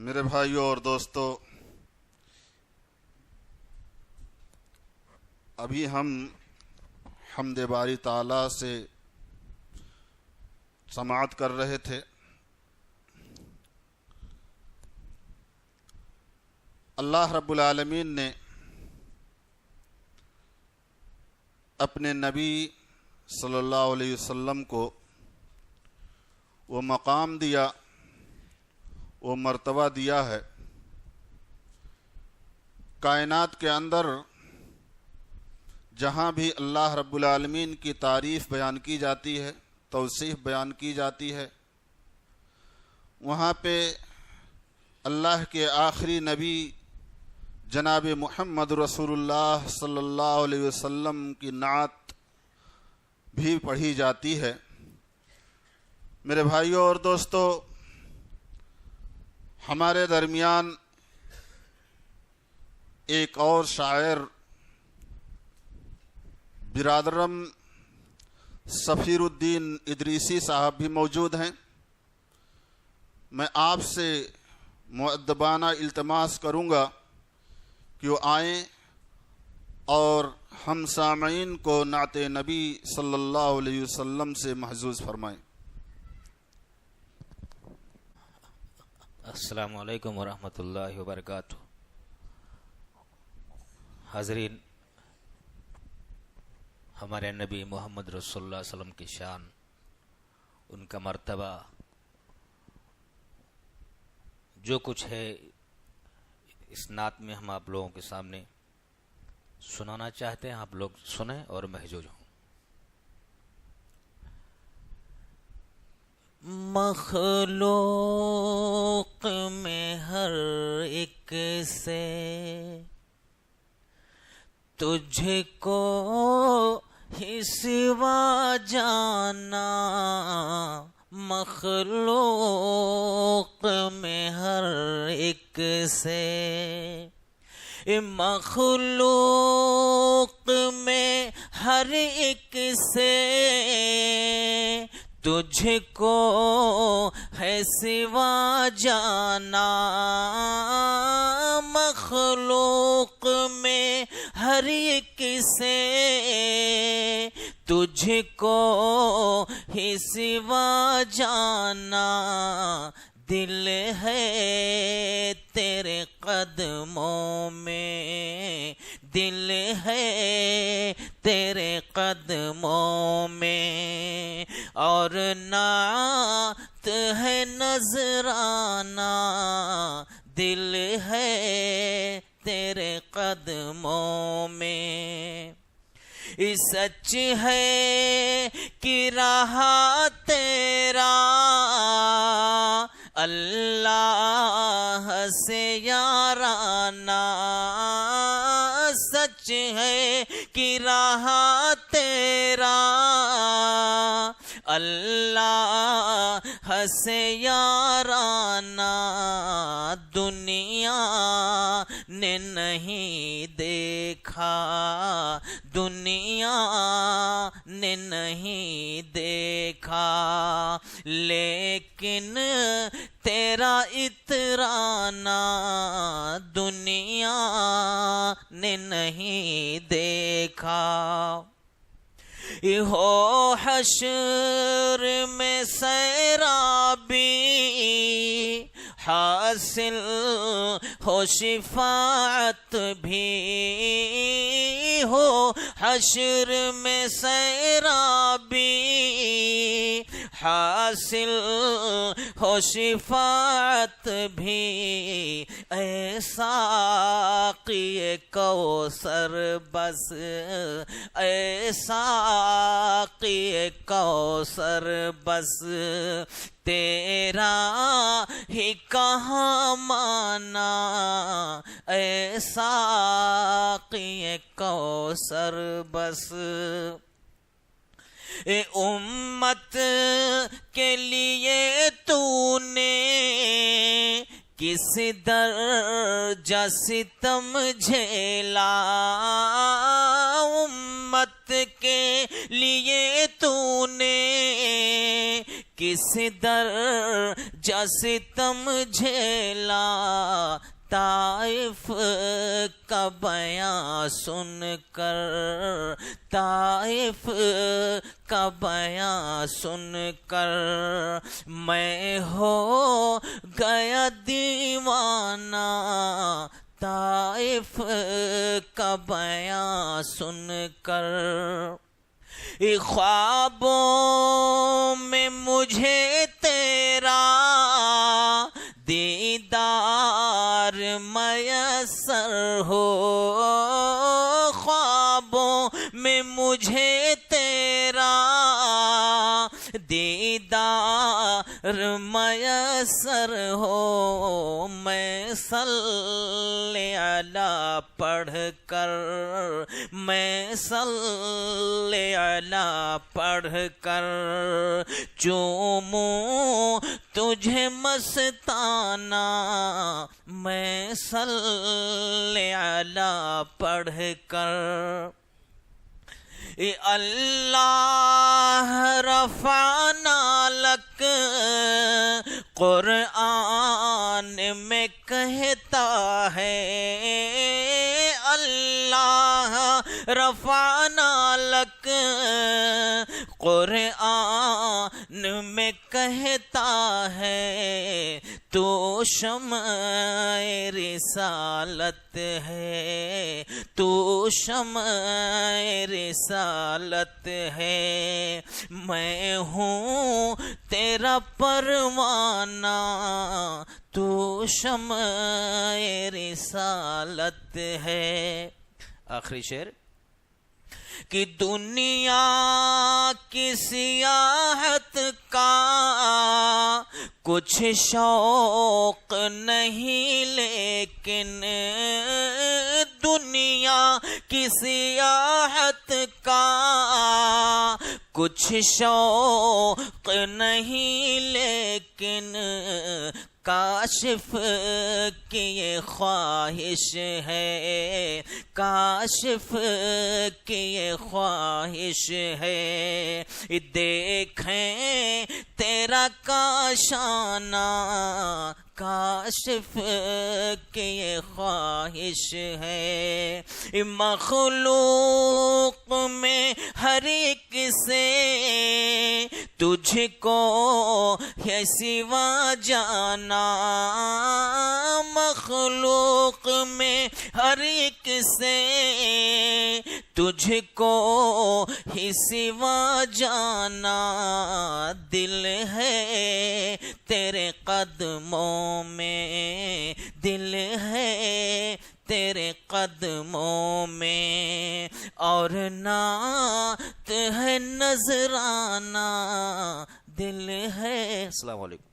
میرے بھائیوں اور دوستو، ابھی ہم حمد باری تعالیٰ سے سماعت کر رہے تھے۔ اللہ رب العالمین نے اپنے نبی صلی اللہ علیہ وسلم کو وہ مقام دیا، وہ مرتبہ دیا ہے۔ کائنات کے اندر جہاں بھی اللہ رب العالمین کی تعریف بیان کی جاتی ہے، توصیف بیان کی جاتی ہے، وہاں پہ اللہ کے آخری نبی جناب محمد رسول اللہ صلی اللہ علیہ وسلم کی نعت بھی پڑھی جاتی ہے۔ میرے بھائیوں اور دوستو، ہمارے درمیان ایک اور شاعر برادرم سفیر الدین ادریسی صاحب بھی موجود ہیں۔ میں آپ سے مؤدبانہ التماس کروں گا کہ وہ آئیں اور ہم سامعین کو نعت نبی صلی اللہ علیہ وسلم سے محظوظ فرمائیں۔ السلام علیکم ورحمۃ اللہ وبرکاتہ۔ حاضرین، ہمارے نبی محمد رسول اللہ علیہ وسلم کی شان، ان کا مرتبہ، جو کچھ ہے اس نعت میں ہم آپ لوگوں کے سامنے سنانا چاہتے ہیں، آپ لوگ سنیں اور محظوظ ہوں۔ مخلوق میں ہر ایک سے تجھ کو ہی سوا جانا، مخلوق میں ہر ایک سے، مخلوق میں ہر ایک سے تجھ کو ہے سوا جانا، مخلوق میں ہر ایک سے تجھ کو ہی سوا جانا، دل ہے تیرے قدموں میں، دل ہے تیرے قدموں میں، اور نعت ہے نذرانہ، دل ہے تیرے قدموں میں۔ سچ ہے کہ رہا تیرا اللہ سے یارانہ، سچ ہے کہ رہا تیرا اللہ سے یارانہ، دنیا نے نہیں دیکھا، دنیا نے نہیں دیکھا، لیکن تیرا اترانا دنیا نے نہیں دیکھا۔ ہو حشر میں سیرابی، حاصل ہو شفاعت بھی، ہو حشر میں سیرابی، حاصل ہو شفاعت بھی، اے ساقی کوثر بس، اے ساقی کوثر بس، تیرا ہی کہاں مانا، اے ساقی کوثر بس۔ امت کے لیے تو نے کس درجہ ستم جھیلا، امت کے لیے تو نے کس درجہ ستم جھیلا طائف کا بیان سن کر، طائف کا بیان سن کر میں ہو گیا دیوانہ، طائف کا بیان سن کر۔ خوابوں میں مجھے تیرا دیدار میسر ہو، خوابوں میں مجھے تیرا دیدار میسر ہو، میں صلی علی پڑھ کر، میں صلی علی پڑھ کر چوموں تجھے مستانہ، میں صلی علی پڑھ کر۔ اللہ رفعنا لک قرآن میں کہتا ہے، اللہ رفعنا لک قرآن میں کہتا ہے، تو شمع رسالت ہے، تو شمع رسالت ہے، میں ہوں تیرا پروانہ، تو شمع رسالت ہے۔ آخری شعر کہ دنیا کی سیاحت کا کچھ شوق نہیں، لیکن دنیا کی سیاحت کا کچھ شوق نہیں، لیکن کاشف کی یہ خواہش ہے، کاشف کی یہ خواہش ہے، دیکھیں تیرا کاشانہ، کاشف کی یہ خواہش ہے۔ مخلوق میں ہر ایک سے تجھ کو ہے سوا جانا، مخلوق میں ہر ایک سے تجھ کو ہی سوا جانا، دل ہے تیرے قدموں میں، دل ہے تیرے قدموں میں، اور نعت ہے نذرانہ، دل ہے۔ السلام علیکم۔